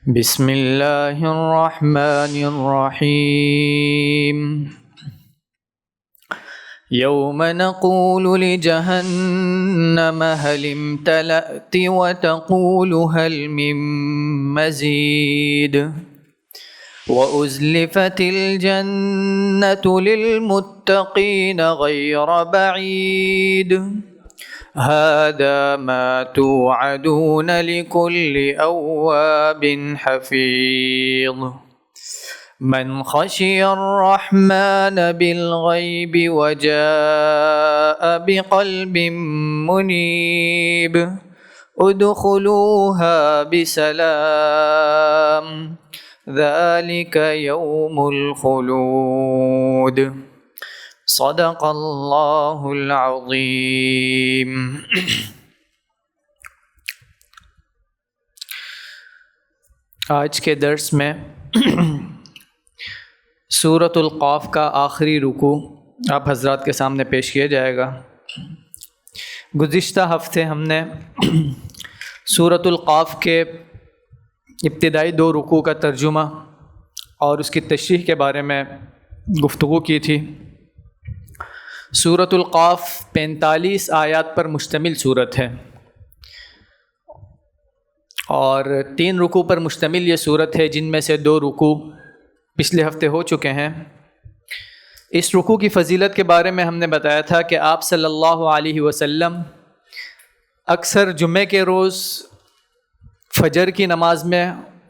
بسم اللہ الرحمن الرحیم یوم نقول لجہنم هل امتلأت وتقول هل من مزید وأزلفت الجنة للمتقين غير بعيد هذا ما توعدون لكل أواب حفيظ من خشي الرحمن بالغيب وجاء بقلب منيب ادخلوها بسلام ذلك يوم الخلود صدق اللہ العظیم۔ آج کے درس میں سورۃ القاف کا آخری رکوع آپ حضرات کے سامنے پیش کیا جائے گا۔ گزشتہ ہفتے ہم نے سورۃ القاف کے ابتدائی 2 رکوع کا ترجمہ اور اس کی تشریح کے بارے میں گفتگو کی تھی۔ سورۃ القاف 45 آیات پر مشتمل سورت ہے اور 3 رکوع پر مشتمل یہ سورت ہے، جن میں سے 2 رکوع پچھلے ہفتے ہو چکے ہیں۔ اس رکوع کی فضیلت کے بارے میں ہم نے بتایا تھا کہ آپ صلی اللہ علیہ وسلم اکثر جمعے کے روز، فجر کی نماز میں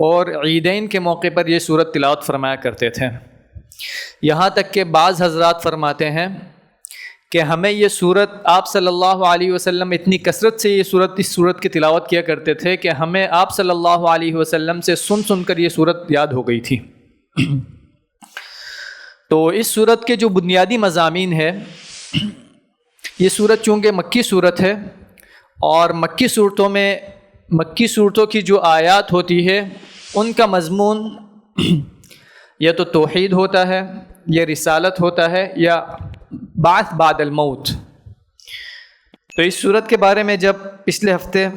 اور عیدین کے موقع پر یہ سورت تلاوت فرمایا کرتے تھے، یہاں تک کہ بعض حضرات فرماتے ہیں کہ ہمیں یہ سورت، آپ صلی اللہ علیہ وسلم اتنی کثرت سے اس سورت کی تلاوت کیا کرتے تھے کہ ہمیں آپ صلی اللہ علیہ وسلم سے سن کر یہ سورت یاد ہو گئی تھی۔ تو اس سورت کے جو بنیادی مضامین ہے، یہ سورت چونکہ مکی سورت ہے اور مکی صورتوں کی جو آیات ہوتی ہے ان کا مضمون یا تو توحید ہوتا ہے یا رسالت ہوتا ہے یا بعث بعد الموت۔ تو اس صورت کے بارے میں جب پچھلے ہفتے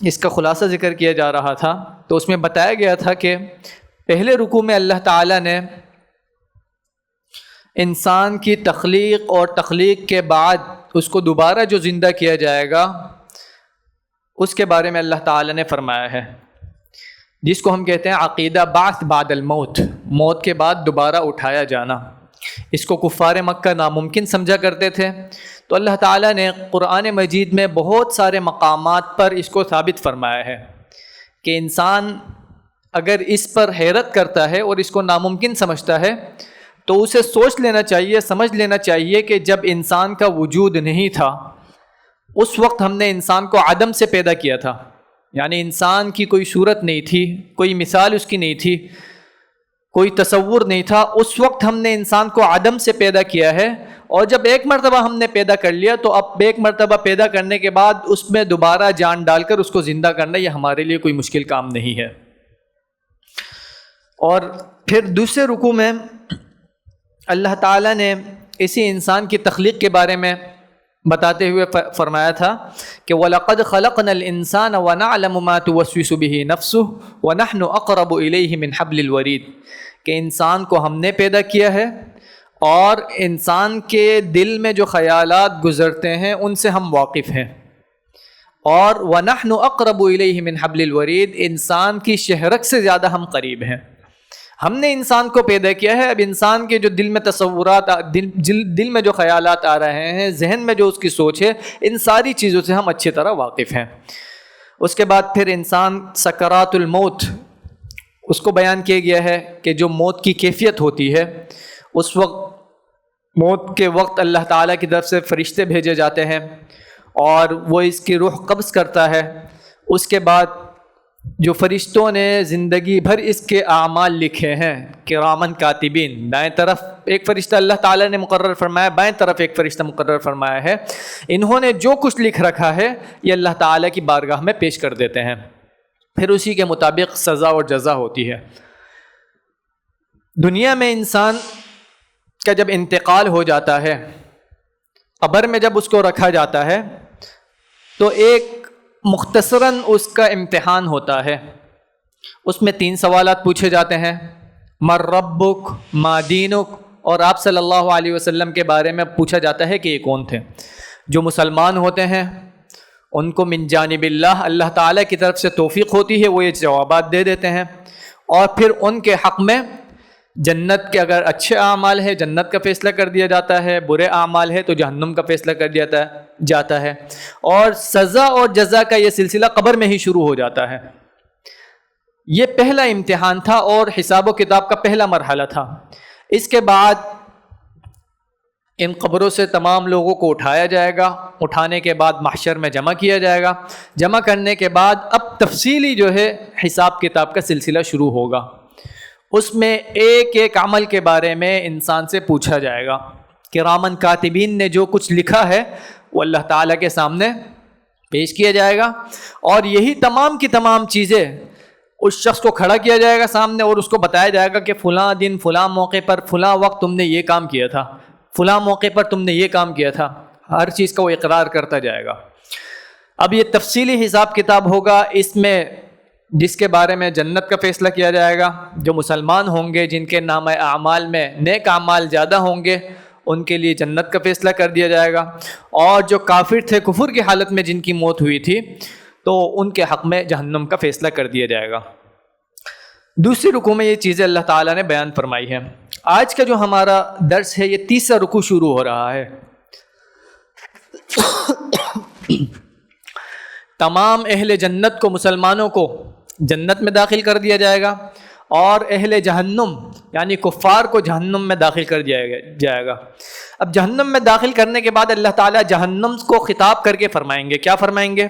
اس کا خلاصہ ذکر کیا جا رہا تھا تو اس میں بتایا گیا تھا کہ پہلے رکوع میں اللہ تعالیٰ نے انسان کی تخلیق اور تخلیق کے بعد اس کو دوبارہ جو زندہ کیا جائے گا اس کے بارے میں اللہ تعالیٰ نے فرمایا ہے، جس کو ہم کہتے ہیں عقیدہ بعث بعد الموت، موت کے بعد دوبارہ اٹھایا جانا۔ اس کو کفار مکہ ناممکن سمجھا کرتے تھے، تو اللہ تعالیٰ نے قرآن مجید میں بہت سارے مقامات پر اس کو ثابت فرمایا ہے کہ انسان اگر اس پر حیرت کرتا ہے اور اس کو ناممکن سمجھتا ہے تو اسے سوچ لینا چاہیے، سمجھ لینا چاہیے کہ جب انسان کا وجود نہیں تھا اس وقت ہم نے انسان کو عدم سے پیدا کیا تھا، یعنی انسان کی کوئی صورت نہیں تھی، کوئی مثال اس کی نہیں تھی، کوئی تصور نہیں تھا۔ اس وقت ہم نے انسان کو عدم سے پیدا کیا ہے، اور جب ایک مرتبہ ہم نے پیدا کر لیا تو اب ایک مرتبہ پیدا کرنے کے بعد اس میں دوبارہ جان ڈال کر اس کو زندہ کرنا یہ ہمارے لیے کوئی مشکل کام نہیں ہے۔ اور پھر دوسرے رکوع میں اللہ تعالیٰ نے اسی انسان کی تخلیق کے بارے میں بتاتے ہوئے فرمایا تھا کہ وَلَقَدْ خَلَقْنَا الْإِنسَانَ وَنَعْلَمُ مَا تُوَسْوِسُ بِهِ نَفْسُهُ وَنَحْنُ أَقْرَبُ إِلَيْهِ مِنْ حَبْلِ الْوَرِيدِ، کہ انسان کو ہم نے پیدا کیا ہے اور انسان کے دل میں جو خیالات گزرتے ہیں ان سے ہم واقف ہیں، اور وَنَحْنُ أَقْرَبُ إِلَيْهِ مِنْ حَبْلِ الْوَرِيدِ، انسان کی شہرک سے زیادہ ہم قریب ہیں۔ ہم نے انسان کو پیدا کیا ہے، اب انسان کے جو دل میں تصورات، دل میں جو خیالات آ رہے ہیں، ذہن میں جو اس کی سوچ ہے، ان ساری چیزوں سے ہم اچھی طرح واقف ہیں۔ اس کے بعد پھر انسان سکرات الموت، اس کو بیان کیا گیا ہے کہ جو موت کی کیفیت ہوتی ہے، اس وقت موت کے وقت اللہ تعالیٰ کی طرف سے فرشتے بھیجے جاتے ہیں اور وہ اس کی روح قبض کرتا ہے۔ اس کے بعد جو فرشتوں نے زندگی بھر اس کے اعمال لکھے ہیں، کرامن کاتبین، دائیں طرف ایک فرشتہ اللہ تعالیٰ نے مقرر فرمایا، بائیں طرف ایک فرشتہ مقرر فرمایا ہے، انہوں نے جو کچھ لکھ رکھا ہے یہ اللہ تعالیٰ کی بارگاہ میں پیش کر دیتے ہیں، پھر اسی کے مطابق سزا اور جزا ہوتی ہے۔ دنیا میں انسان کا جب انتقال ہو جاتا ہے، قبر میں جب اس کو رکھا جاتا ہے تو ایک مختصراً اس کا امتحان ہوتا ہے اس میں 3 سوالات پوچھے جاتے ہیں، مر ربک، ما دینک، اور آپ صلی اللہ علیہ وسلم کے بارے میں پوچھا جاتا ہے کہ یہ کون تھے۔ جو مسلمان ہوتے ہیں ان کو من جانب اللہ تعالیٰ کی طرف سے توفیق ہوتی ہے، وہ یہ جوابات دے دیتے ہیں، اور پھر ان کے حق میں جنت کے اگر اچھے اعمال ہے جنت کا فیصلہ کر دیا جاتا ہے، برے اعمال ہے تو جہنم کا فیصلہ کر دیا جاتا ہے، اور سزا اور جزا کا یہ سلسلہ قبر میں ہی شروع ہو جاتا ہے۔ یہ پہلا امتحان تھا اور حساب و کتاب کا پہلا مرحلہ تھا۔ اس کے بعد ان قبروں سے تمام لوگوں کو اٹھایا جائے گا، اٹھانے کے بعد محشر میں جمع کیا جائے گا، جمع کرنے کے بعد اب تفصیلی جو ہے حساب کتاب کا سلسلہ شروع ہوگا۔ اس میں ایک ایک عمل کے بارے میں انسان سے پوچھا جائے گا۔ کرامن کاتبین نے جو کچھ لکھا ہے وہ اللہ تعالیٰ کے سامنے پیش کیا جائے گا، اور یہی تمام کی تمام چیزیں اس شخص کو کھڑا کیا جائے گا سامنے، اور اس کو بتایا جائے گا کہ فلاں دن فلاں موقع پر فلاں وقت تم نے یہ کام کیا تھا، فلاں موقع پر تم نے یہ کام کیا تھا۔ ہر چیز کا وہ اقرار کرتا جائے گا۔ اب یہ تفصیلی حساب کتاب ہوگا، اس میں جس کے بارے میں جنت کا فیصلہ کیا جائے گا، جو مسلمان ہوں گے جن کے نامہ اعمال میں نیک اعمال زیادہ ہوں گے ان کے لیے جنت کا فیصلہ کر دیا جائے گا، اور جو کافر تھے کفر کی حالت میں جن کی موت ہوئی تھی تو ان کے حق میں جہنم کا فیصلہ کر دیا جائے گا۔ دوسری رکوع میں یہ چیزیں اللہ تعالیٰ نے بیان فرمائی ہیں۔ آج کا جو ہمارا درس ہے یہ تیسرا رکوع شروع ہو رہا ہے۔ تمام اہل جنت کو، مسلمانوں کو جنت میں داخل کر دیا جائے گا، اور اہل جہنم یعنی کفار کو جہنم میں داخل کر دیا جائے گا۔ اب جہنم میں داخل کرنے کے بعد اللہ تعالیٰ جہنم کو خطاب کر کے فرمائیں گے، کیا فرمائیں گے؟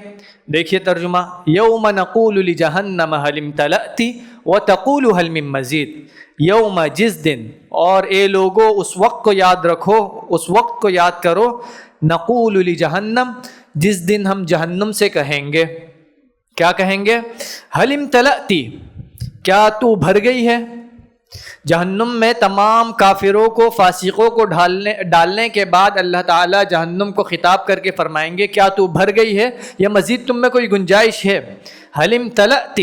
دیکھیے ترجمہ، یوم نقول لجہنم هل امتلأت وتقول هل من مزید۔ یوم، جس دن، اور اے لوگو اس وقت کو یاد رکھو، اس وقت کو یاد کرو، نقول لجہنم، جس دن ہم جہنم سے کہیں گے، کیا کہیں گے؟ هل امتلأت، کیا تو بھر گئی ہے؟ جہنم میں تمام کافروں کو، فاسقوں کو ڈالنے کے بعد اللہ تعالیٰ جہنم کو خطاب کر کے فرمائیں گے کیا تو بھر گئی ہے یا مزید تم میں کوئی گنجائش ہے؟ هل امتلأت،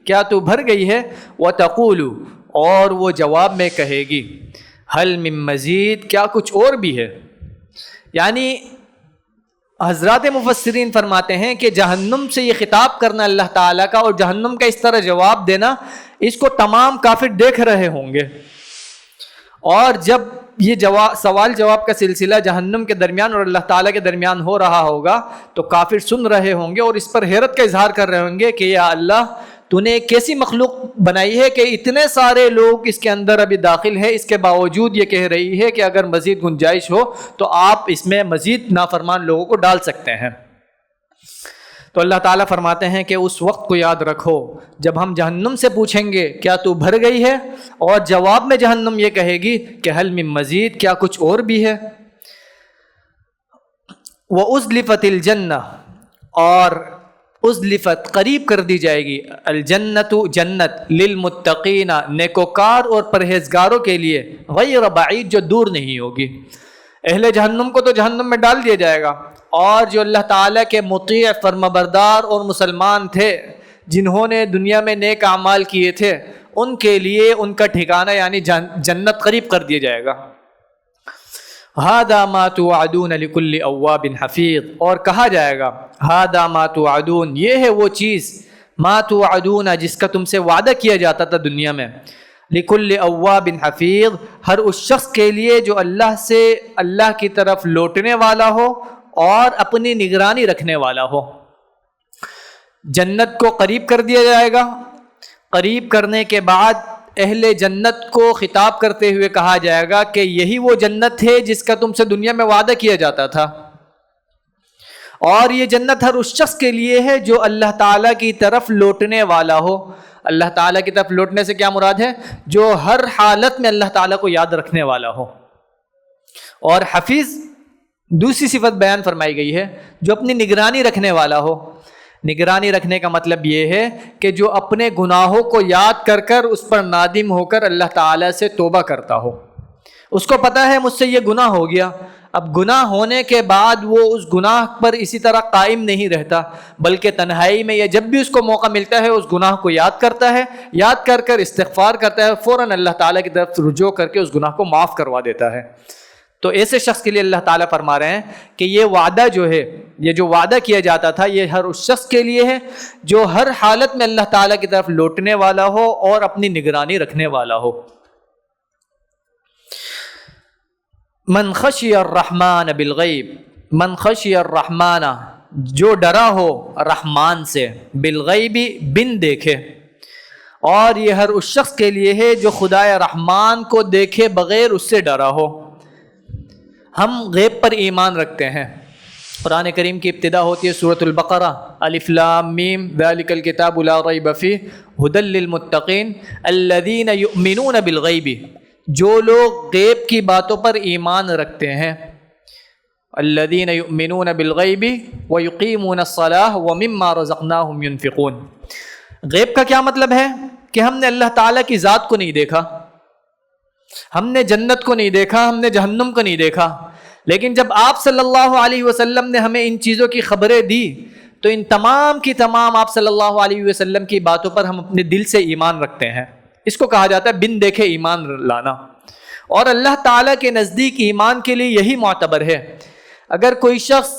کیا تو بھر گئی ہے؟ وتقول، اور وہ جواب میں کہے گی هل من مزید، کیا کچھ اور بھی ہے؟ یعنی حضرات مفسرین فرماتے ہیں کہ جہنم سے یہ خطاب کرنا اللہ تعالیٰ کا اور جہنم کا اس طرح جواب دینا، اس کو تمام کافر دیکھ رہے ہوں گے، اور جب یہ سوال جواب کا سلسلہ جہنم کے درمیان اور اللہ تعالیٰ کے درمیان ہو رہا ہوگا تو کافر سن رہے ہوں گے اور اس پر حیرت کا اظہار کر رہے ہوں گے کہ یا اللہ، تو نے ایک کیسی مخلوق بنائی ہے کہ اتنے سارے لوگ اس کے اندر ابھی داخل ہے، اس کے باوجود یہ کہہ رہی ہے کہ اگر مزید گنجائش ہو تو آپ اس میں مزید نافرمان لوگوں کو ڈال سکتے ہیں۔ تو اللہ تعالیٰ فرماتے ہیں کہ اس وقت کو یاد رکھو جب ہم جہنم سے پوچھیں گے کیا تو بھر گئی ہے، اور جواب میں جہنم یہ کہے گی کہ حل من مزید، کیا کچھ اور بھی ہے؟ وَأُزْلِفَتِ الْجَنَّةُ، اور ازلفت، قریب کر دی جائے گی، الجنت، جنت، للمتقین، نیکوکار اور پرہیزگاروں کے لیے، غیر بعید، جو دور نہیں ہوگی۔ اہل جہنم کو تو جہنم میں ڈال دیا جائے گا، اور جو اللہ تعالیٰ کے مطیع، فرمانبردار اور مسلمان تھے جنہوں نے دنیا میں نیک اعمال کیے تھے، ان کے لیے ان کا ٹھکانہ یعنی جنت قریب کر دیا جائے گا۔ هذا ما توعدون لكل اواب حفیظ، اور کہا جائے گا هذا ما توعدون، یہ ہے وہ چیز، ما توعدون، جس کا تم سے وعدہ کیا جاتا تھا دنیا میں، لكل اواب حفیظ، ہر اس شخص کے لیے جو اللہ کی طرف لوٹنے والا ہو اور اپنی نگرانی رکھنے والا ہو۔ جنت کو قریب کر دیا جائے گا، قریب کرنے کے بعد اہل جنت کو خطاب کرتے ہوئے کہا جائے گا کہ یہی وہ جنت ہے جس کا تم سے دنیا میں وعدہ کیا جاتا تھا، اور یہ جنت ہر اس شخص کے لیے ہے جو اللہ تعالیٰ کی طرف لوٹنے والا ہو۔ اللہ تعالیٰ کی طرف لوٹنے سے کیا مراد ہے؟ جو ہر حالت میں اللہ تعالیٰ کو یاد رکھنے والا ہو۔ اور حفیظ دوسری صفت بیان فرمائی گئی ہے، جو اپنی نگرانی رکھنے والا ہو۔ نگرانی رکھنے کا مطلب یہ ہے کہ جو اپنے گناہوں کو یاد کر کر اس پر نادم ہو کر اللہ تعالیٰ سے توبہ کرتا ہو، اس کو پتہ ہے مجھ سے یہ گناہ ہو گیا، اب گناہ ہونے کے بعد وہ اس گناہ پر اسی طرح قائم نہیں رہتا، بلکہ تنہائی میں یا جب بھی اس کو موقع ملتا ہے اس گناہ کو یاد کرتا ہے، یاد کر کر استغفار کرتا ہے، فوراً اللہ تعالیٰ کی طرف رجوع کر کے اس گناہ کو معاف کروا دیتا ہے۔ تو ایسے شخص کے لیے اللہ تعالیٰ فرما رہے ہیں کہ یہ وعدہ جو ہے، یہ جو وعدہ کیا جاتا تھا، یہ ہر اس شخص کے لیے ہے جو ہر حالت میں اللہ تعالیٰ کی طرف لوٹنے والا ہو اور اپنی نگرانی رکھنے والا ہو۔ من خشی الرحمن بالغیب، من خشی الرحمن، جو ڈرا ہو رحمان سے، بالغیب، بن دیکھے، اور یہ ہر اس شخص کے لیے ہے جو خدائے رحمان کو دیکھے بغیر اس سے ڈرا ہو۔ ہم غیب پر ایمان رکھتے ہیں۔ قرآن کریم کی ابتدا ہوتی ہے سورۃ البقرہ، الف لام میم ذالک الکتاب لا ریب فیہ ھدی للمتقین الذین یؤمنون بالغیب، جو لوگ غیب کی باتوں پر ایمان رکھتے ہیں، الذین یؤمنون بالغیب ویقیمون الصلاۃ ومما رزقناہم ینفقون۔ غیب کا کیا مطلب ہے؟ کہ ہم نے اللہ تعالیٰ کی ذات کو نہیں دیکھا، ہم نے جنت کو نہیں دیکھا، ہم نے جہنم کو نہیں دیکھا، لیکن جب آپ صلی اللہ علیہ وسلم نے ہمیں ان چیزوں کی خبریں دی تو ان تمام کی تمام آپ صلی اللہ علیہ وسلم کی باتوں پر ہم اپنے دل سے ایمان رکھتے ہیں۔ اس کو کہا جاتا ہے بن دیکھے ایمان لانا، اور اللہ تعالیٰ کے نزدیک ایمان کے لیے یہی معتبر ہے۔ اگر کوئی شخص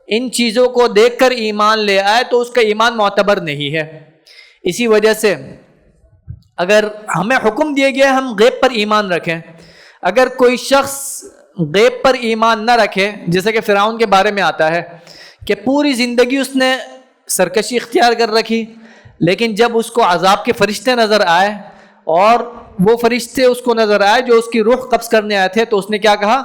ان چیزوں کو دیکھ کر ایمان لے آئے تو اس کا ایمان معتبر نہیں ہے۔ اسی وجہ سے اگر ہمیں حکم دیا گیا ہم غیب پر ایمان رکھیں، اگر کوئی شخص غیب پر ایمان نہ رکھے، جیسے کہ فرعون کے بارے میں آتا ہے کہ پوری زندگی اس نے سرکشی اختیار کر رکھی، لیکن جب اس کو عذاب کے فرشتے نظر آئے اور وہ فرشتے اس کو نظر آئے جو اس کی روح قبض کرنے آئے تھے، تو اس نے کیا کہا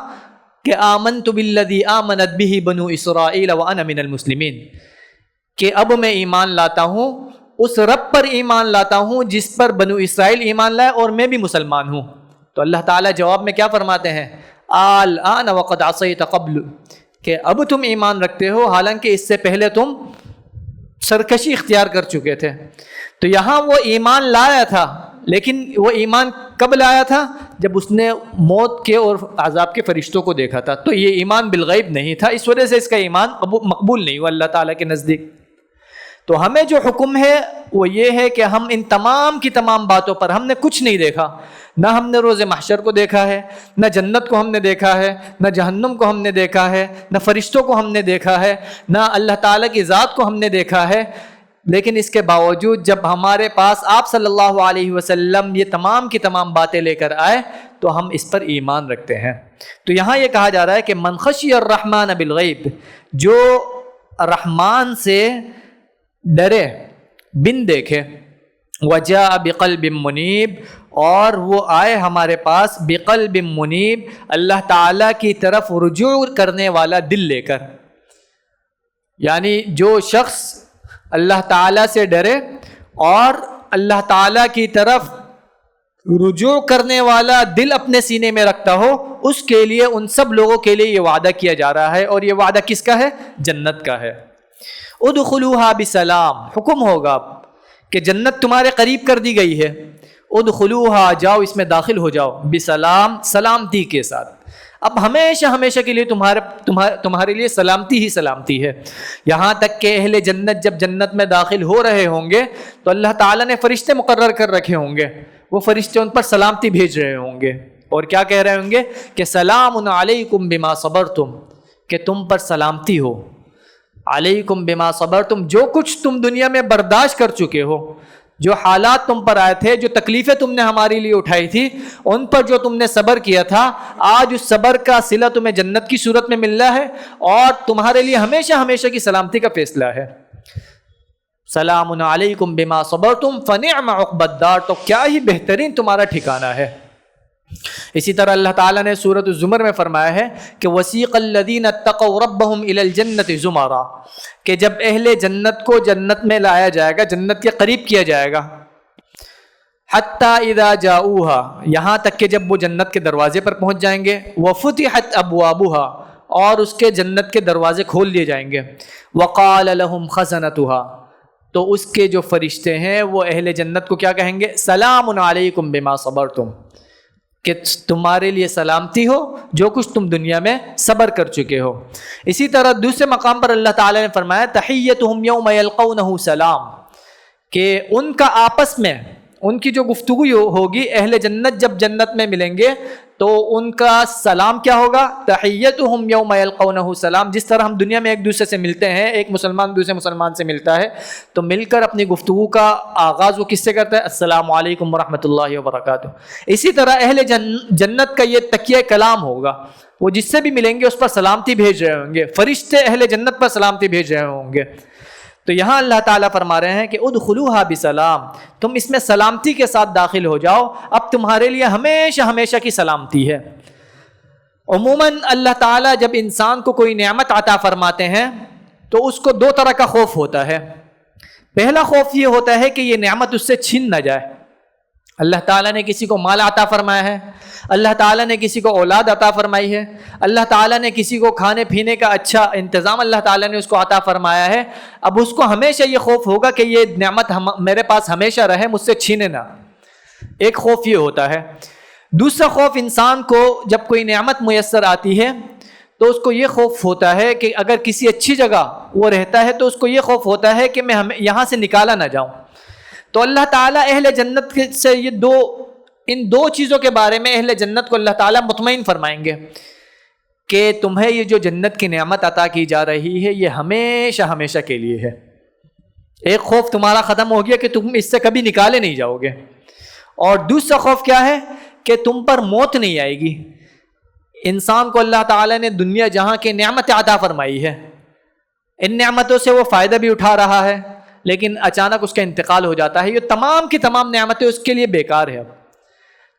کہ آمنت بالذی آمنت بہ بنو اسرائیل وانا من المسلمین، کہ اب میں ایمان لاتا ہوں اس رب پر ایمان لاتا ہوں جس پر بنو اسرائیل ایمان لائے اور میں بھی مسلمان ہوں۔ تو اللہ تعالیٰ جواب میں کیا فرماتے ہیں؟ الآن وقد عصیت قبل، کہ اب تم ایمان رکھتے ہو حالانکہ اس سے پہلے تم سرکشی اختیار کر چکے تھے۔ تو یہاں وہ ایمان لایا تھا، لیکن وہ ایمان کب لایا تھا؟ جب اس نے موت کے اور عذاب کے فرشتوں کو دیکھا تھا۔ تو یہ ایمان بالغیب نہیں تھا، اس وجہ سے اس کا ایمان مقبول نہیں ہوا اللہ تعالیٰ کے نزدیک۔ تو ہمیں جو حکم ہے وہ یہ ہے کہ ہم ان تمام کی تمام باتوں پر، ہم نے کچھ نہیں دیکھا، نہ ہم نے روز محشر کو دیکھا ہے، نہ جنت کو ہم نے دیکھا ہے، نہ جہنم کو ہم نے دیکھا ہے، نہ فرشتوں کو ہم نے دیکھا ہے، نہ اللہ تعالیٰ کی ذات کو ہم نے دیکھا ہے، لیکن اس کے باوجود جب ہمارے پاس آپ صلی اللہ علیہ وسلم یہ تمام کی تمام باتیں لے کر آئے تو ہم اس پر ایمان رکھتے ہیں۔ تو یہاں یہ کہا جا رہا ہے کہ من خشی الرحمن بالغیب، جو رحمان سے ڈرے بن دیکھے، وجاء بقلب منیب، اور وہ آئے ہمارے پاس بقلب منیب، اللہ تعالیٰ کی طرف رجوع کرنے والا دل لے کر۔ یعنی جو شخص اللہ تعالیٰ سے ڈرے اور اللہ تعالیٰ کی طرف رجوع کرنے والا دل اپنے سینے میں رکھتا ہو، اس کے لیے، ان سب لوگوں کے لیے یہ وعدہ کیا جا رہا ہے، اور یہ وعدہ کس کا ہے؟ جنت کا ہے۔ ادخلوها بسلام، حکم ہوگا کہ جنت تمہارے قریب کر دی گئی ہے، ادخلوها، جاؤ اس میں داخل ہو جاؤ، بسلام، سلامتی کے ساتھ۔ اب ہمیشہ ہمیشہ کے لیے تمہارے لیے سلامتی ہی سلامتی ہے، یہاں تک کہ اہل جنت جب جنت میں داخل ہو رہے ہوں گے تو اللہ تعالیٰ نے فرشتے مقرر کر رکھے ہوں گے، وہ فرشتے ان پر سلامتی بھیج رہے ہوں گے، اور کیا کہہ رہے ہوں گے کہ سلام علیکم بما صبرتم، کہ تم پر سلامتی ہو، علیکم بما صبرتم، جو کچھ تم دنیا میں برداشت کر چکے ہو، جو حالات تم پر آئے تھے، جو تکلیفیں تم نے ہمارے لیے اٹھائی تھی، ان پر جو تم نے صبر کیا تھا، آج اس صبر کا صلہ تمہیں جنت کی صورت میں مل رہا ہے، اور تمہارے لیے ہمیشہ ہمیشہ کی سلامتی کا فیصلہ ہے۔ سلام علیکم بما صبرتم فنعم عقبی الدار، تو کیا ہی بہترین تمہارا ٹھکانہ ہے۔ اسی طرح اللہ تعالیٰ نے سورۃ الزمر میں فرمایا ہے کہ وسیق الذین اتقوا ربهم الی الجنۃ زمرا، کہ جب اہل جنت کو جنت میں لایا جائے گا، جنت کے قریب کیا جائے گا، حتی اذا جاؤوها، یہاں تک کہ جب وہ جنت کے دروازے پر پہنچ جائیں گے، وفتحت ابوابها، اور اس کے جنت کے دروازے کھول دیے جائیں گے، وقال لهم خزنتها، تو اس کے جو فرشتے ہیں وہ اہل جنت کو کیا کہیں گے؟ سلام علیکم بما صبرتم، کہ تمہارے لیے سلامتی ہو جو کچھ تم دنیا میں صبر کر چکے ہو۔ اسی طرح دوسرے مقام پر اللہ تعالیٰ نے فرمایا تحیتہم یوم یلقونہ سلام، کہ ان کا آپس میں ان کی جو گفتگو ہوگی، اہل جنت جب جنت میں ملیں گے تو ان کا سلام کیا ہوگا؟ تحیتہم یوم یلقونہ سلام۔ جس طرح ہم دنیا میں ایک دوسرے سے ملتے ہیں، ایک مسلمان دوسرے مسلمان سے ملتا ہے تو مل کر اپنی گفتگو کا آغاز وہ کس سے کرتا ہے؟ السلام علیکم ورحمۃ اللہ وبرکاتہ۔ اسی طرح اہل جنت کا یہ تکیہ کلام ہوگا، وہ جس سے بھی ملیں گے اس پر سلامتی بھیج رہے ہوں گے، فرشتے اہل جنت پر سلامتی بھیج رہے ہوں گے۔ تو یہاں اللہ تعالیٰ فرما رہے ہیں کہ ادخلوها بسلام، تم اس میں سلامتی کے ساتھ داخل ہو جاؤ، اب تمہارے لیے ہمیشہ ہمیشہ کی سلامتی ہے۔ عموماً اللہ تعالیٰ جب انسان کو کوئی نعمت عطا فرماتے ہیں تو اس کو دو طرح کا خوف ہوتا ہے۔ پہلا خوف یہ ہوتا ہے کہ یہ نعمت اس سے چھن نہ جائے۔ اللہ تعالیٰ نے کسی کو مال عطا فرمایا ہے، اللہ تعالیٰ نے کسی کو اولاد عطا فرمائی ہے، اللہ تعالیٰ نے کسی کو کھانے پینے کا اچھا انتظام اللہ تعالیٰ نے اس کو عطا فرمایا ہے، اب اس کو ہمیشہ یہ خوف ہوگا کہ یہ نعمت میرے پاس ہمیشہ رہے، مجھ سے چھینے نہ۔ ایک خوف یہ ہوتا ہے۔ دوسرا خوف انسان کو جب کوئی نعمت میسر آتی ہے تو اس کو یہ خوف ہوتا ہے کہ اگر کسی اچھی جگہ وہ رہتا ہے تو اس کو یہ خوف ہوتا ہے کہ میں یہاں سے نکالا نہ جاؤں۔ تو اللہ تعالیٰ اہل جنت سے ان دو چیزوں کے بارے میں اہل جنت کو اللہ تعالیٰ مطمئن فرمائیں گے کہ تمہیں یہ جو جنت کی نعمت عطا کی جا رہی ہے یہ ہمیشہ ہمیشہ کے لیے ہے۔ ایک خوف تمہارا ختم ہو گیا کہ تم اس سے کبھی نکالے نہیں جاؤ گے، اور دوسرا خوف کیا ہے کہ تم پر موت نہیں آئے گی۔ انسان کو اللہ تعالیٰ نے دنیا جہاں کی نعمت عطا فرمائی ہے، ان نعمتوں سے وہ فائدہ بھی اٹھا رہا ہے، لیکن اچانک اس کا انتقال ہو جاتا ہے، یہ تمام کی تمام نعمتیں اس کے لیے بیکار ہے۔ اب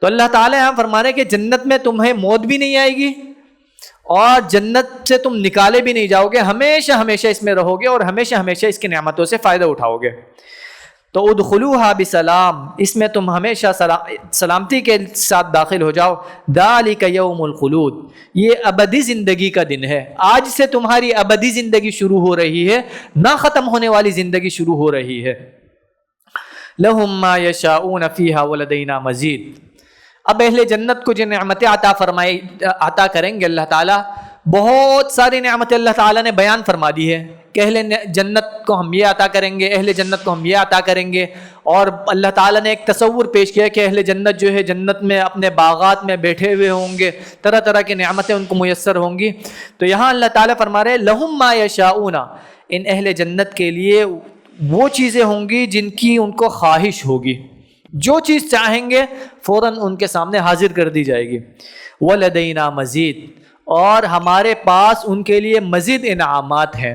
تو اللہ تعالیٰ یہاں فرما رہے ہیں کہ جنت میں تمہیں موت بھی نہیں آئے گی اور جنت سے تم نکالے بھی نہیں جاؤ گے، ہمیشہ ہمیشہ اس میں رہو گے اور ہمیشہ ہمیشہ اس کی نعمتوں سے فائدہ اٹھاؤ گے۔ تو ادخلوها بسلام، اس میں تم ہمیشہ سلامتی کے ساتھ داخل ہو جاؤ۔ ذالک یوم الخلود، یہ ابدی زندگی کا دن ہے۔ آج سے تمہاری ابدی زندگی شروع ہو رہی ہے، نہ ختم ہونے والی زندگی شروع ہو رہی ہے۔ لہم ما یشاؤون فیہا ولدینا مزید، اب اہل جنت کو جو نعمتیں عطا کریں گے اللہ تعالیٰ، بہت ساری نعمتیں اللہ تعالیٰ نے بیان فرما دی ہے کہ اہل جنت کو ہم یہ عطا کریں گے، اہل جنت کو ہم یہ عطا کریں گے، اور اللہ تعالیٰ نے ایک تصور پیش کیا کہ اہل جنت جو ہے جنت میں اپنے باغات میں بیٹھے ہوئے ہوں گے، طرح طرح کی نعمتیں ان کو میسر ہوں گی۔ تو یہاں اللہ تعالیٰ فرما رہے لہم ما یشاؤون، ان اہل جنت کے لیے وہ چیزیں ہوں گی جن کی ان کو خواہش ہوگی، جو چیز چاہیں گے فوراً ان کے سامنے حاضر کر دی جائے گی۔ وَلَدَيْنَا مزید، اور ہمارے پاس ان کے لیے مزید انعامات ہیں۔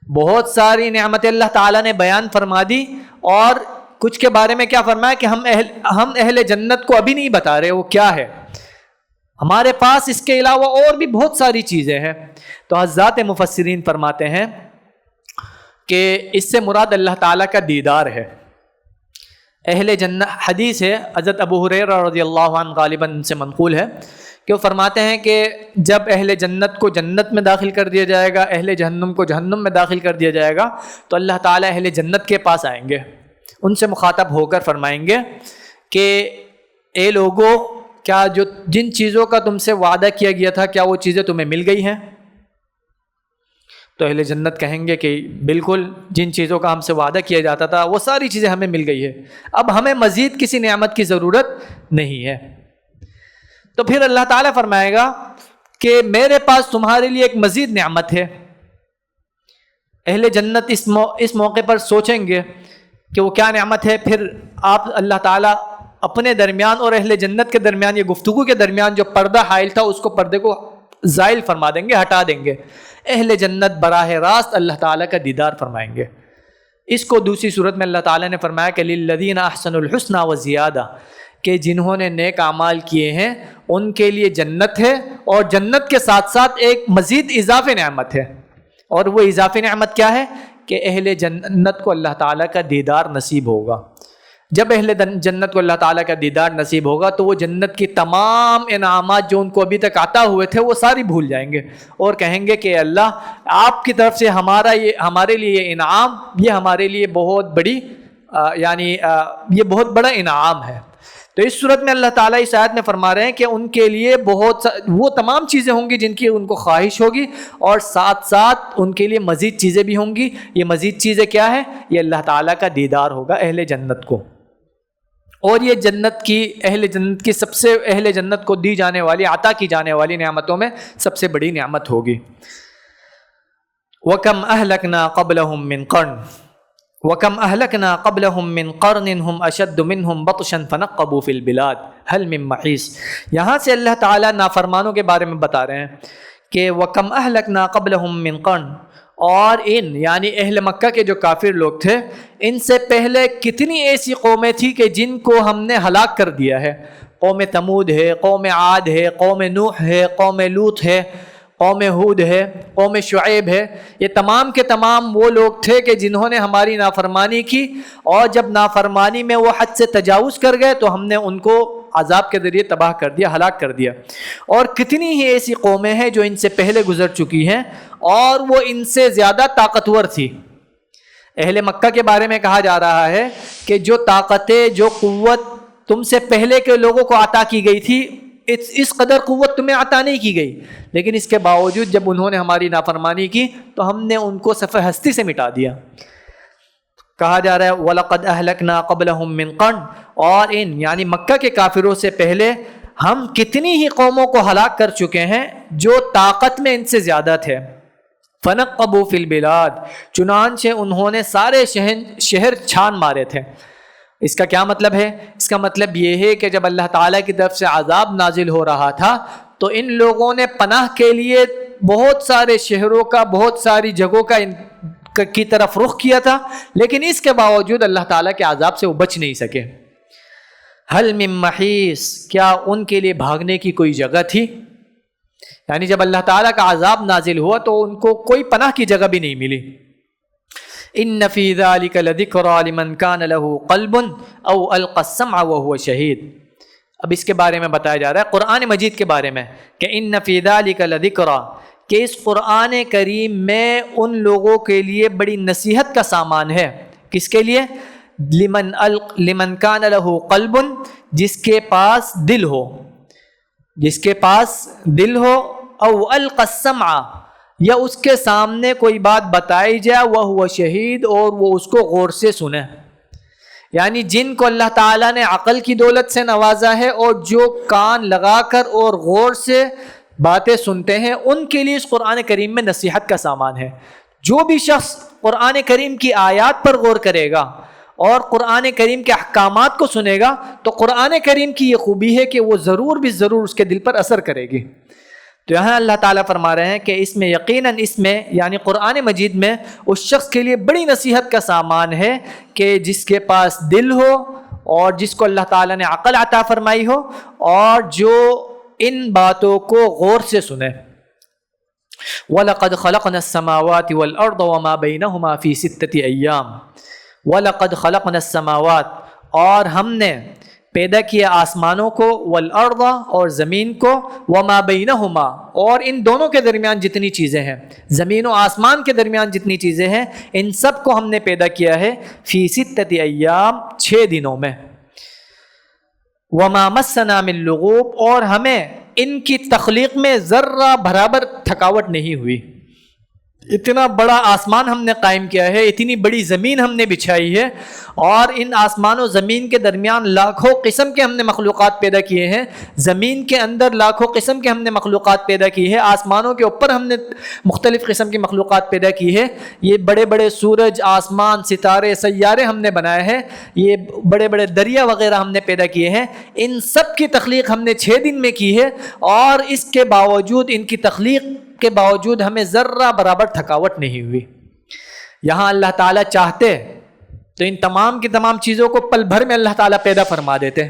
بہت ساری نعمتیں اللہ تعالیٰ نے بیان فرما دی، اور کچھ کے بارے میں کیا فرمایا کہ ہم اہل جنت کو ابھی نہیں بتا رہے وہ کیا ہے، ہمارے پاس اس کے علاوہ اور بھی بہت ساری چیزیں ہیں۔ تو حضرات مفسرین فرماتے ہیں کہ اس سے مراد اللہ تعالیٰ کا دیدار ہے۔ اہل جنت، حدیث ہے حضرت ابو ہریرہ رضی اللہ عنہ غالباً سے منقول ہے کہ وہ فرماتے ہیں کہ جب اہل جنت کو جنت میں داخل کر دیا جائے گا، اہل جہنم کو جہنم میں داخل کر دیا جائے گا، تو اللہ تعالیٰ اہل جنت کے پاس آئیں گے، ان سے مخاطب ہو کر فرمائیں گے کہ اے لوگو، کیا جن چیزوں کا تم سے وعدہ کیا گیا تھا کیا وہ چیزیں تمہیں مل گئی ہیں؟ تو اہل جنت کہیں گے کہ بالکل، جن چیزوں کا ہم سے وعدہ کیا جاتا تھا وہ ساری چیزیں ہمیں مل گئی ہے، اب ہمیں مزید کسی نعمت کی ضرورت نہیں ہے۔ تو پھر اللہ تعالیٰ فرمائے گا کہ میرے پاس تمہارے لیے ایک مزید نعمت ہے۔ اہل جنت اس موقع پر سوچیں گے کہ وہ کیا نعمت ہے، پھر آپ اللہ تعالیٰ اپنے درمیان اور اہل جنت کے درمیان، یہ گفتگو کے درمیان جو پردہ حائل تھا اس کو پردے کو زائل فرما دیں گے، ہٹا دیں گے۔ اہل جنت براہ راست اللہ تعالیٰ کا دیدار فرمائیں گے۔ اس کو دوسری صورت میں اللہ تعالیٰ نے فرمایا کہ للذین احسنوا الحسنی وزیادہ، کہ جنہوں نے نیک اعمال کیے ہیں ان کے لیے جنت ہے، اور جنت کے ساتھ ساتھ ایک مزید اضافی نعمت ہے، اور وہ اضافی نعمت کیا ہے کہ اہل جنت کو اللہ تعالیٰ کا دیدار نصیب ہوگا۔ جب اہل جنت کو اللہ تعالیٰ کا دیدار نصیب ہوگا تو وہ جنت کی تمام انعامات جو ان کو ابھی تک عطا ہوئے تھے وہ ساری بھول جائیں گے، اور کہیں گے کہ اللہ آپ کی طرف سے ہمارے لیے یہ انعام، یہ ہمارے لیے بہت بڑی یہ بہت بڑا انعام ہے۔ تو اس صورت میں اللہ تعالیٰ اس آیت میں فرما رہے ہیں کہ ان کے لیے وہ تمام چیزیں ہوں گی جن کی ان کو خواہش ہوگی، اور ساتھ ساتھ ان کے لیے مزید چیزیں بھی ہوں گی۔ یہ مزید چیزیں کیا ہے؟ یہ اللہ تعالیٰ کا دیدار ہوگا اہل جنت کو، اور یہ اہل جنت کو دی جانے والی، عطا کی جانے والی نعمتوں میں سب سے بڑی نعمت ہوگی۔ وَكَمْ أَهْلَكْنَا قَبْلَهُمْ مِنْ قَرْنٍ وَكَمْ أَهْلَكْنَا قَبْلَهُمْ مِنْ قَرْنٍ هُمْ أَشَدُّ مِنْهُمْ بَطْشًا فَنَقَّبُوا فِي الْبِلَادِ هَلْ مِنْ مَحِيصٍ۔ یہاں سے اللہ تعالیٰ نافرمانوں کے بارے میں بتا رہے ہیں کہ وَكَمْ أَهْلَكْنَا قَبْلَهُمْ مِنْ قَرْنٍ، اور یعنی اہل مکہ کے جو کافر لوگ تھے، ان سے پہلے کتنی ایسی قومیں تھیں کہ جن کو ہم نے ہلاک کر دیا ہے۔ قوم تمود ہے، قوم عاد ہے، قوم نوح ہے، قوم لوط ہے، قوم ہود ہے، قوم شعیب ہے۔ یہ تمام کے تمام وہ لوگ تھے کہ جنہوں نے ہماری نافرمانی کی، اور جب نافرمانی میں وہ حد سے تجاوز کر گئے تو ہم نے ان کو عذاب کے ذریعے تباہ کر دیا، ہلاک کر دیا۔ اور کتنی ہی ایسی قومیں ہیں جو ان سے پہلے گزر چکی ہیں اور وہ ان سے زیادہ طاقتور تھی۔ اہل مکہ کے بارے میں کہا جا رہا ہے کہ جو طاقتیں، جو قوت تم سے پہلے کے لوگوں کو عطا کی گئی تھی، اس قدر قوت تمہیں عطا نہیں کی گئی، لیکن اس کے باوجود جب انہوں نے ہماری نافرمانی کی تو ہم نے ان کو صفحہ ہستی سے مٹا دیا۔ کہا جا رہا ہے وَلَقَدْ أَهْلَكْنَا قَبْلَهُمْ مِنْ قَرْنٍ، اور یعنی مکہ کے کافروں سے پہلے ہم کتنی ہی قوموں کو ہلاک کر چکے ہیں جو طاقت میں ان سے زیادہ تھے۔ فَنَقَّبُوا فِي الْبِلَادِ، چنانچہ انہوں نے سارے شہر چھان مارے تھے۔ اس کا کیا مطلب ہے؟ اس کا مطلب یہ ہے کہ جب اللہ تعالیٰ کی طرف سے عذاب نازل ہو رہا تھا تو ان لوگوں نے پناہ کے لیے بہت سارے شہروں کا، بہت ساری جگہوں کی طرف رخ کیا تھا، لیکن اس کے باوجود اللہ تعالیٰ کے عذاب سے وہ بچ نہیں سکے۔ حل من محیص، کیا ان کے لیے بھاگنے کی کوئی جگہ تھی؟ یعنی جب اللہ تعالیٰ کا عذاب نازل ہوا تو ان کو کوئی پناہ کی جگہ بھی نہیں ملی۔ ان فی ذلک لذکری لمن کان لہ قلب او القی السمع وهو شہید۔ اب اس کے بارے میں بتایا جا رہا ہے قرآن مجید کے بارے میں کہ ان فی ذلک لذکری، کہ اس قرآن کریم میں ان لوگوں کے لیے بڑی نصیحت کا سامان ہے۔ کس کے لیے؟ لمن کان لہ قلب، جس کے پاس دل ہو، جس کے پاس دل ہو، او القی السمع، یا اس کے سامنے کوئی بات بتائی جائے، وہ شہید، اور وہ اس کو غور سے سنے۔ یعنی جن کو اللہ تعالیٰ نے عقل کی دولت سے نوازا ہے اور جو کان لگا کر اور غور سے باتیں سنتے ہیں، ان کے لیے اس قرآن کریم میں نصیحت کا سامان ہے۔ جو بھی شخص قرآن کریم کی آیات پر غور کرے گا اور قرآن کریم کے احکامات کو سنے گا تو قرآن کریم کی یہ خوبی ہے کہ وہ ضرور بھی ضرور اس کے دل پر اثر کرے گی۔ تو یہاں اللہ تعالیٰ فرما رہے ہیں کہ اس میں یقیناً، اس میں یعنی قرآن مجید میں اس شخص کے لیے بڑی نصیحت کا سامان ہے کہ جس کے پاس دل ہو اور جس کو اللہ تعالیٰ نے عقل عطا فرمائی ہو اور جو ان باتوں کو غور سے سنے۔ وَلَقَدْ خَلَقْنَا السَّمَاوَاتِ وَالْأَرْضَ وَمَا بَيْنَهُمَا فِي سِتَّةِ أَيَّامٍ۔ وَلَقَدْ خَلَقْنَا السَّمَاوَاتِ، اور ہم نے پیدا کیا آسمانوں کو، والارض، اور زمین کو، وما بینہما، اور ان دونوں کے درمیان جتنی چیزیں ہیں، زمین و آسمان کے درمیان جتنی چیزیں ہیں، ان سب کو ہم نے پیدا کیا ہے فی ستۃ ایام، 6 دنوں میں۔ وما مسنا من لغوب، اور ہمیں ان کی تخلیق میں ذرہ برابر تھکاوٹ نہیں ہوئی۔ اتنا بڑا آسمان ہم نے قائم کیا ہے، اتنی بڑی زمین ہم نے بچھائی ہے، اور ان آسمان و زمین کے درمیان لاکھوں قسم کے ہم نے مخلوقات پیدا کیے ہیں۔ زمین کے اندر لاکھوں قسم کے ہم نے مخلوقات پیدا کی ہے، آسمانوں کے اوپر ہم نے مختلف قسم کی مخلوقات پیدا کی ہے۔ یہ بڑے بڑے سورج، آسمان، ستارے، سیارے ہم نے بنائے ہیں، یہ بڑے بڑے دریا وغیرہ ہم نے پیدا کیے ہیں۔ ان سب کی تخلیق ہم نے 6 دن میں کی ہے، اور اس کے باوجود، ان کی تخلیق کے باوجود ہمیں ذرہ برابر تھکاوٹ نہیں ہوئی۔ یہاں اللہ تعالیٰ چاہتے تو ان تمام کی تمام چیزوں کو پل بھر میں اللہ تعالیٰ پیدا فرما دیتے۔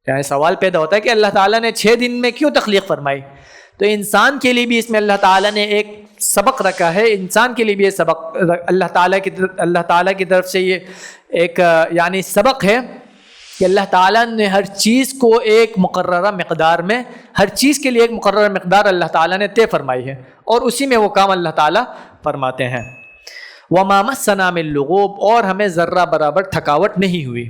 یعنی سوال پیدا ہوتا ہے کہ اللہ تعالیٰ نے 6 دن میں کیوں تخلیق فرمائی؟ تو انسان کے لیے بھی اس میں اللہ تعالیٰ نے ایک سبق رکھا ہے، انسان کے لیے بھی یہ سبق اللہ تعالیٰ کی طرف سے یہ ایک یعنی سبق ہے کہ اللہ تعالیٰ نے ہر چیز کو ایک مقررہ مقدار میں، ہر چیز کے لیے ایک مقررہ مقدار اللہ تعالیٰ نے طے فرمائی ہے، اور اسی میں وہ کام اللہ تعالیٰ فرماتے ہیں۔ وَمَا مَسَّنَا مِن لُغُوبٍ، اور ہمیں ذرہ برابر تھکاوٹ نہیں ہوئی۔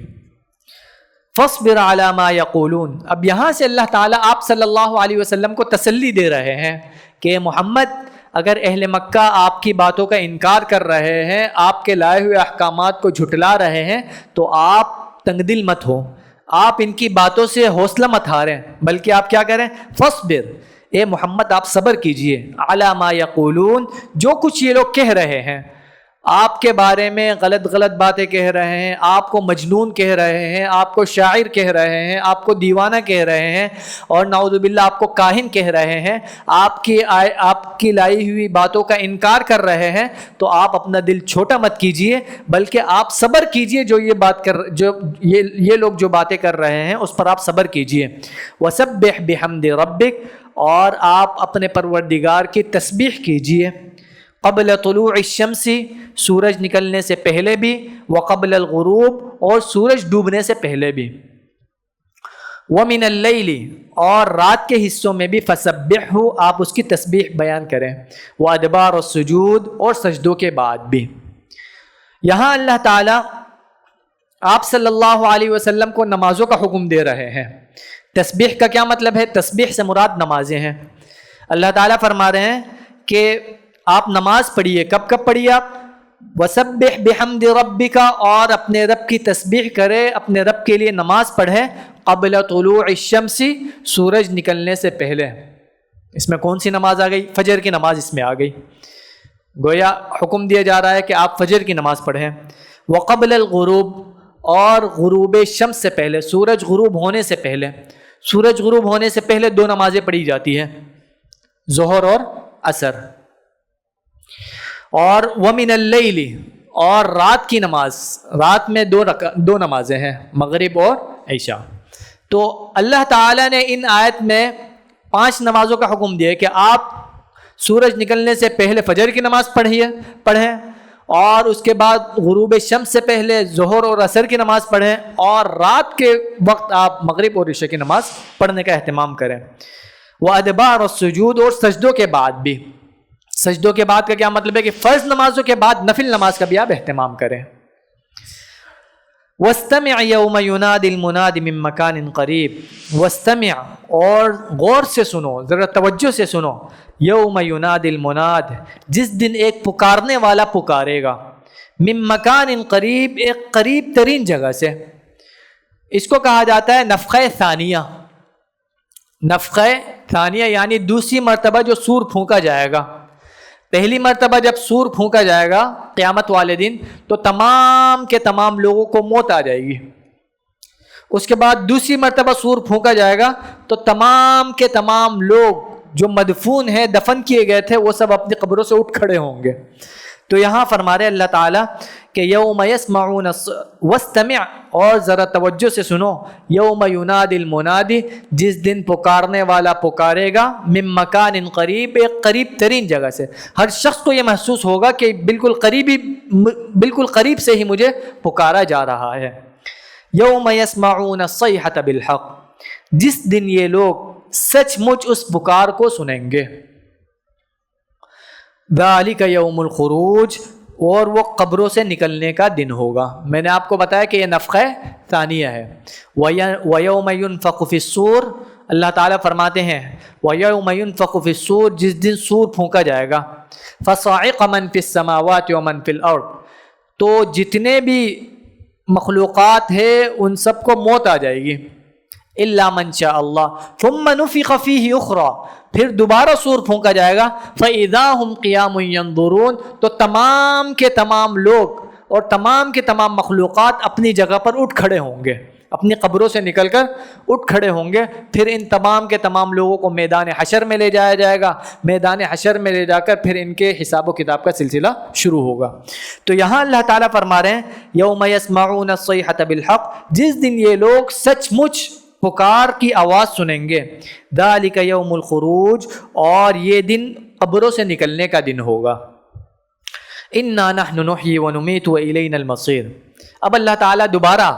فاصبر علی ما یقولون. اب یہاں سے اللہ تعالیٰ آپ صلی اللہ علیہ وسلم کو تسلی دے رہے ہیں کہ محمد اگر اہل مکہ آپ کی باتوں کا انکار کر رہے ہیں، آپ کے لائے ہوئے احکامات کو جھٹلا رہے ہیں، تو آپ تنگ دل مت ہو، آپ ان کی باتوں سے حوصلہ مت ہاریں، بلکہ آپ کیا کریں؟ فاصبر، اے محمد آپ صبر کیجئے، علی ما یقولون، جو کچھ یہ لوگ کہہ رہے ہیں، آپ کے بارے میں غلط غلط باتیں کہہ رہے ہیں، آپ کو مجنون کہہ رہے ہیں، آپ کو شاعر کہہ رہے ہیں، آپ کو دیوانہ کہہ رہے ہیں، اور نعوذ باللہ آپ کو کاہن کہہ رہے ہیں، آپ کی لائی ہوئی باتوں کا انکار کر رہے ہیں، تو آپ اپنا دل چھوٹا مت کیجئے، بلکہ آپ صبر کیجئے. یہ لوگ جو باتیں کر رہے ہیں اس پر آپ صبر کیجئے. وسبح بحمد ربک، اور آپ اپنے پروردگار کی تسبیح کیجئے، قبل طلوع الشمس، سورج نکلنے سے پہلے بھی، وقبل الغروب، اور سورج ڈوبنے سے پہلے بھی، ومن اللیل، اور رات کے حصوں میں بھی، فسبحہ، آپ اس کی تسبیح بیان کریں، وادبار السجود، اور سجدوں کے بعد بھی. یہاں اللہ تعالیٰ آپ صلی اللہ علیہ وسلم کو نمازوں کا حکم دے رہے ہیں. تسبیح کا کیا مطلب ہے؟ تسبیح سے مراد نمازیں ہیں. اللہ تعالیٰ فرما رہے ہیں کہ آپ نماز پڑھیے. کب کب پڑھیے آپ؟ وسبح بحمد ربک، اور اپنے رب کی تسبیح کرے، اپنے رب کے لیے نماز پڑھے، قبل طلوع الشمس، سورج نکلنے سے پہلے. اس میں کون سی نماز آ گئی؟ فجر کی نماز اس میں آ گئی. گویا حکم دیا جا رہا ہے کہ آپ فجر کی نماز پڑھیں. وقبل الغروب، اور غروب شمس سے پہلے، سورج غروب ہونے سے پہلے. سورج غروب ہونے سے پہلے دو نمازیں پڑھی جاتی ہیں، ظہر اور عصر. اور ومن اللیل، اور رات کی نماز، رات میں دو نمازیں ہیں، مغرب اور عشاء. تو اللہ تعالیٰ نے ان آیت میں 5 نمازوں کا حکم دیا کہ آپ سورج نکلنے سے پہلے فجر کی نماز پڑھیں، اور اس کے بعد غروب شمس سے پہلے ظہر اور عصر کی نماز پڑھیں، اور رات کے وقت آپ مغرب اور عشاء کی نماز پڑھنے کا اہتمام کریں. وادبار السجود، اور سجدوں کے بعد بھی. سجدوں کے بعد کا کیا مطلب ہے؟ کہ فرض نمازوں کے بعد نفل نماز کا بھی آپ اہتمام کریں. واستمع یوم ینادی المنادی من مکان قریب. واستمع، اور غور سے سنو، ذرا توجہ سے سنو. یوم ینادی المناد، جس دن ایک پکارنے والا پکارے گا، من مکان قریب، ایک قریب ترین جگہ سے. اس کو کہا جاتا ہے نفخہ ثانیہ. نفخہ ثانیہ یعنی دوسری مرتبہ جو سور پھونکا جائے گا. پہلی مرتبہ جب سور پھونکا جائے گا قیامت والے دن، تو تمام کے تمام لوگوں کو موت آ جائے گی. اس کے بعد دوسری مرتبہ سور پھونکا جائے گا تو تمام کے تمام لوگ جو مدفون ہیں، دفن کیے گئے تھے، وہ سب اپنی قبروں سے اٹھ کھڑے ہوں گے. تو یہاں فرما رہے اللہ تعالیٰ کہ یوم یسمعون، واستمع، اور ذرا توجہ سے سنو، یوم ینادی المنادی، جس دن پکارنے والا پکارے گا، من مکان قریب، ایک قریب ترین جگہ سے. ہر شخص کو یہ محسوس ہوگا کہ بالکل قریب سے ہی مجھے پکارا جا رہا ہے. یوم یسمعون الصیحۃ بالحق، جس دن یہ لوگ سچ مچ اس پکار کو سنیں گے. ذالک یوم الخروج، اور وہ قبروں سے نکلنے کا دن ہوگا. میں نے آپ کو بتایا کہ یہ نفخہ ثانیہ ہے. وَيَوْمَ يُنْفَخُ فِي الصُّورِ، اللہ تعالیٰ فرماتے ہیں وَيَوْمَ يُنْفَخُ فِي الصُّورِ، جس دن سور پھونکا جائے گا. فَصَعِقَ مَنْ فِي السَّمَاوَاتِ وَمَنْ فِي الْأَرْضِ، تو جتنے بھی مخلوقات ہیں ان سب کو موت آ جائے گی. الا من شاء اللہ ثم نفخ فیہ اخری، پھر دوبارہ سور پھونکا جائے گا. فاذا هم قیام ینظرون، تو تمام کے تمام لوگ اور تمام کے تمام مخلوقات اپنی جگہ پر اٹھ کھڑے ہوں گے، اپنی قبروں سے نکل کر اٹھ کھڑے ہوں گے. پھر ان تمام کے تمام لوگوں کو میدان حشر میں لے جایا جائے گا. میدان حشر میں لے جا کر پھر ان کے حساب و کتاب کا سلسلہ شروع ہوگا. تو یہاں اللہ تعالیٰ فرما رہے ہیں یوم یسمعون الصیحۃ بالحق، جس دن یہ لوگ سچ مچ پکار کی آواز سنیں گے. ذالک یوم الخروج، اور یہ دن قبروں سے نکلنے کا دن ہوگا. انا نحن نحیی ونمیت والینا المصیر. اب اللہ تعالیٰ دوبارہ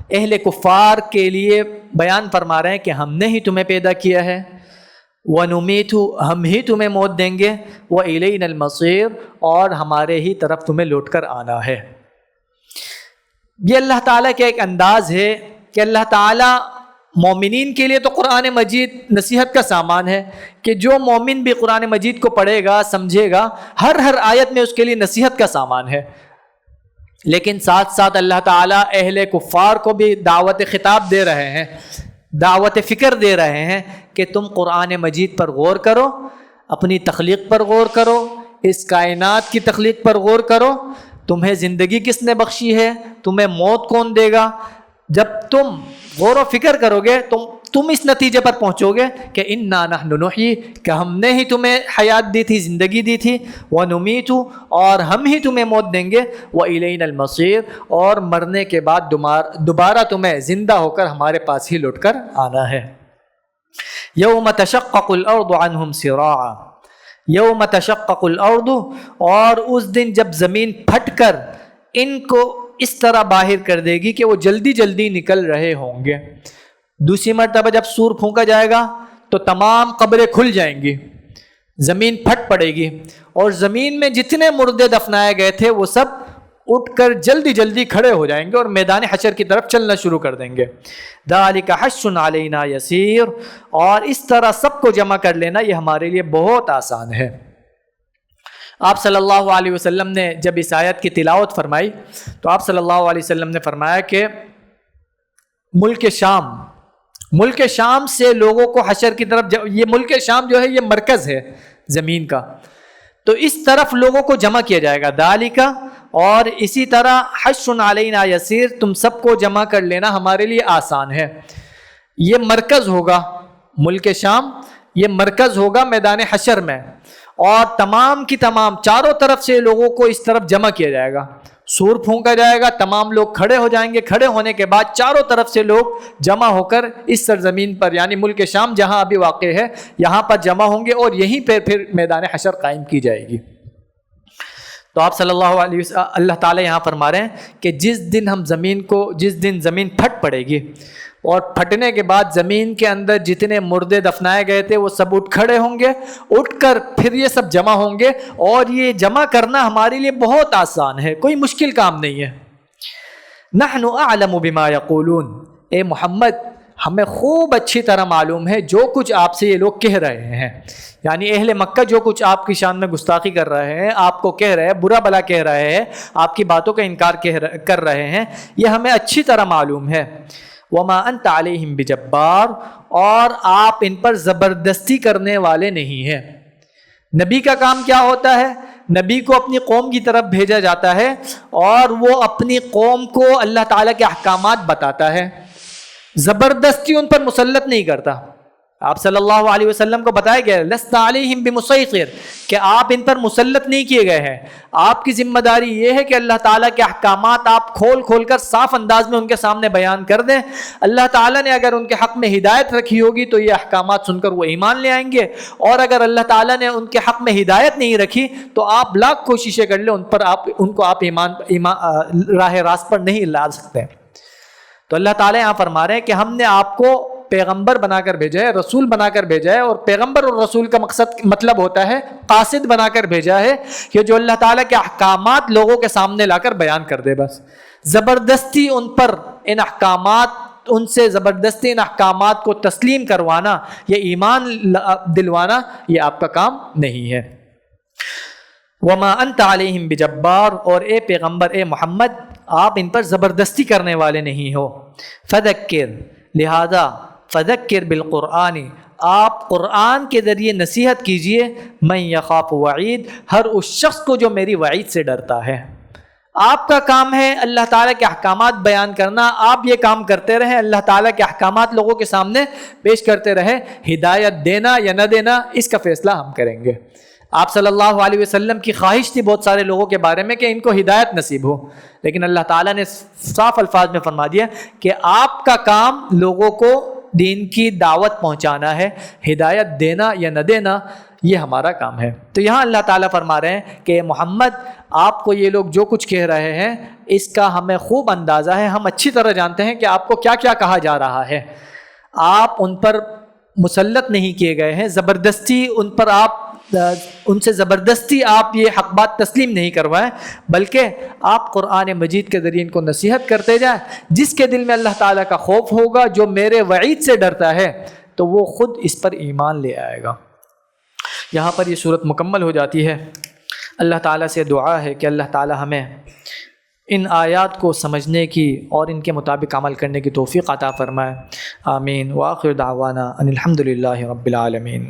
اہل کفار کے لیے بیان فرما رہے ہیں کہ ہم نے ہی تمہیں پیدا کیا ہے، ونمیت، ہم ہی تمہیں موت دیں گے، والینا المصیر، اور ہمارے ہی طرف تمہیں لوٹ کر آنا ہے. یہ اللہ تعالیٰ کا ایک انداز ہے کہ اللہ تعالیٰ مومنین کے لیے تو قرآن مجید نصیحت کا سامان ہے کہ جو مومن بھی قرآن مجید کو پڑھے گا سمجھے گا، ہر آیت میں اس کے لیے نصیحت کا سامان ہے، لیکن ساتھ ساتھ اللہ تعالیٰ اہل کفار کو بھی دعوت خطاب دے رہے ہیں، دعوت فکر دے رہے ہیں کہ تم قرآن مجید پر غور کرو، اپنی تخلیق پر غور کرو، اس کائنات کی تخلیق پر غور کرو، تمہیں زندگی کس نے بخشی ہے، تمہیں موت کون دے گا۔ جب تم غور و فکر کرو گے تم اس نتیجے پر پہنچو گے کہ انا نحن نحیی، کہ ہم نے ہی تمہیں حیات دی تھی، زندگی دی تھی، ونمیت، اور ہم ہی تمہیں موت دیں گے، والینا المصیر، اور مرنے کے بعد دوبارہ تمہیں زندہ ہو کر ہمارے پاس ہی لوٹ کر آنا ہے۔ یوم تشقق الارض عنہم سراعا، یوم تشقق الارض، اور اس دن جب زمین پھٹ کر ان کو اس طرح باہر کر دے گی کہ وہ جلدی جلدی نکل رہے ہوں گے۔ دوسری مرتبہ جب سور پھونکا جائے گا تو تمام قبریں کھل جائیں گی، زمین پھٹ پڑے گی، اور زمین میں جتنے مردے دفنائے گئے تھے وہ سب اٹھ کر جلدی جلدی کھڑے ہو جائیں گے اور میدان حشر کی طرف چلنا شروع کر دیں گے۔ ذالک حشر علینا یسیر، اور اس طرح سب کو جمع کر لینا یہ ہمارے لیے بہت آسان ہے۔ آپ صلی اللہ علیہ وسلم نے جب اس آیت کی تلاوت فرمائی تو آپ صلی اللہ علیہ وسلم نے فرمایا کہ ملک شام سے لوگوں کو حشر کی طرف، یہ ملک شام جو ہے یہ مرکز ہے زمین کا، تو اس طرف لوگوں کو جمع کیا جائے گا، ذالک، اور اسی طرح حشر علینا یسیر، تم سب کو جمع کر لینا ہمارے لیے آسان ہے۔ یہ مرکز ہوگا، ملک شام یہ مرکز ہوگا میدان حشر میں، اور تمام کی تمام چاروں طرف سے لوگوں کو اس طرف جمع کیا جائے گا، سور پھونکا جائے گا، تمام لوگ کھڑے ہو جائیں گے، کھڑے ہونے کے بعد چاروں طرف سے لوگ جمع ہو کر اس سرزمین پر، یعنی ملک شام جہاں ابھی واقع ہے یہاں پر جمع ہوں گے، اور یہیں پھر میدان حشر قائم کی جائے گی۔ تو آپ صلی اللہ علیہ وسلم، اللہ تعالیٰ یہاں فرما رہے ہیں کہ جس دن زمین پھٹ پڑے گی، اور پھٹنے کے بعد زمین کے اندر جتنے مردے دفنائے گئے تھے وہ سب اٹھ کھڑے ہوں گے، اٹھ کر پھر یہ سب جمع ہوں گے، اور یہ جمع کرنا ہمارے لیے بہت آسان ہے، کوئی مشکل کام نہیں ہے۔ نحن اعلم بما یقولون، اے محمد ہمیں خوب اچھی طرح معلوم ہے جو کچھ آپ سے یہ لوگ کہہ رہے ہیں، یعنی اہل مکہ جو کچھ آپ کی شان میں گستاخی کر رہے ہیں، آپ کو کہہ رہے ہیں، برا بلا کہہ رہے ہیں، آپ کی باتوں کا انکار کر رہے ہیں، یہ ہمیں اچھی طرح معلوم ہے۔ وما انت علیہم بجبار، اور آپ ان پر زبردستی کرنے والے نہیں ہیں۔ نبی کا کام کیا ہوتا ہے؟ نبی کو اپنی قوم کی طرف بھیجا جاتا ہے اور وہ اپنی قوم کو اللہ تعالیٰ کے احکامات بتاتا ہے، زبردستی ان پر مسلط نہیں کرتا۔ آپ صلی اللہ علیہ وسلم کو بتایا گیا لست علیہم بمسیطر، کہ آپ ان پر مسلط نہیں کیے گئے ہیں، آپ کی ذمہ داری یہ ہے کہ اللہ تعالیٰ کے احکامات آپ کھول کر صاف انداز میں ان کے سامنے بیان کر دیں۔ اللہ تعالیٰ نے اگر ان کے حق میں ہدایت رکھی ہوگی تو یہ احکامات سن کر وہ ایمان لے آئیں گے، اور اگر اللہ تعالیٰ نے ان کے حق میں ہدایت نہیں رکھی تو آپ لاکھ کوششیں کر لیں ان کو آپ راہ راست پر نہیں لا سکتے۔ تو اللہ تعالیٰ یہاں فرما رہے ہیں کہ ہم نے آپ کو پیغمبر بنا کر بھیجا ہے، رسول بنا کر بھیجا ہے، اور پیغمبر اور رسول کا مطلب ہوتا ہے قاصد بنا کر بھیجا ہے کہ جو اللہ تعالیٰ کے احکامات لوگوں کے سامنے لا کر بیان کر دے۔ بس زبردستی ان سے زبردستی ان احکامات کو تسلیم کروانا، یہ ایمان دلوانا، یہ آپ کا کام نہیں ہے۔ وما انت علیہم بجبار، اور اے پیغمبر، اے محمد، آپ ان پر زبردستی کرنے والے نہیں ہو۔ فذکر، لہذا فذکر بالقرآن، آپ قرآن کے ذریعے نصیحت کیجئے، من یخاف وعید، ہر اس شخص کو جو میری وعید سے ڈرتا ہے۔ آپ کا کام ہے اللہ تعالیٰ کے احکامات بیان کرنا، آپ یہ کام کرتے رہیں، اللہ تعالیٰ کے احکامات لوگوں کے سامنے پیش کرتے رہیں، ہدایت دینا یا نہ دینا اس کا فیصلہ ہم کریں گے۔ آپ صلی اللہ علیہ وسلم کی خواہش تھی بہت سارے لوگوں کے بارے میں کہ ان کو ہدایت نصیب ہو، لیکن اللہ تعالیٰ نے صاف الفاظ میں فرما دیا کہ آپ کا کام لوگوں کو دین کی دعوت پہنچانا ہے، ہدایت دینا یا نہ دینا یہ ہمارا کام ہے۔ تو یہاں اللہ تعالیٰ فرما رہے ہیں کہ محمد، آپ کو یہ لوگ جو کچھ کہہ رہے ہیں اس کا ہمیں خوب اندازہ ہے، ہم اچھی طرح جانتے ہیں کہ آپ کو کیا کیا کہا جا رہا ہے، آپ ان پر مسلط نہیں کیے گئے ہیں، زبردستی ان پر آپ ان سے زبردستی آپ یہ حق بات تسلیم نہیں کروائیں، بلکہ آپ قرآن مجید کے ذریعے ان کو نصیحت کرتے جائیں۔ جس کے دل میں اللہ تعالیٰ کا خوف ہوگا، جو میرے وعید سے ڈرتا ہے، تو وہ خود اس پر ایمان لے آئے گا۔ یہاں پر یہ صورت مکمل ہو جاتی ہے۔ اللہ تعالیٰ سے دعا ہے کہ اللہ تعالیٰ ہمیں ان آیات کو سمجھنے کی اور ان کے مطابق عمل کرنے کی توفیق عطا فرمائے۔ آمین۔ وآخر دعوانا ان الحمد للہ رب العالمین۔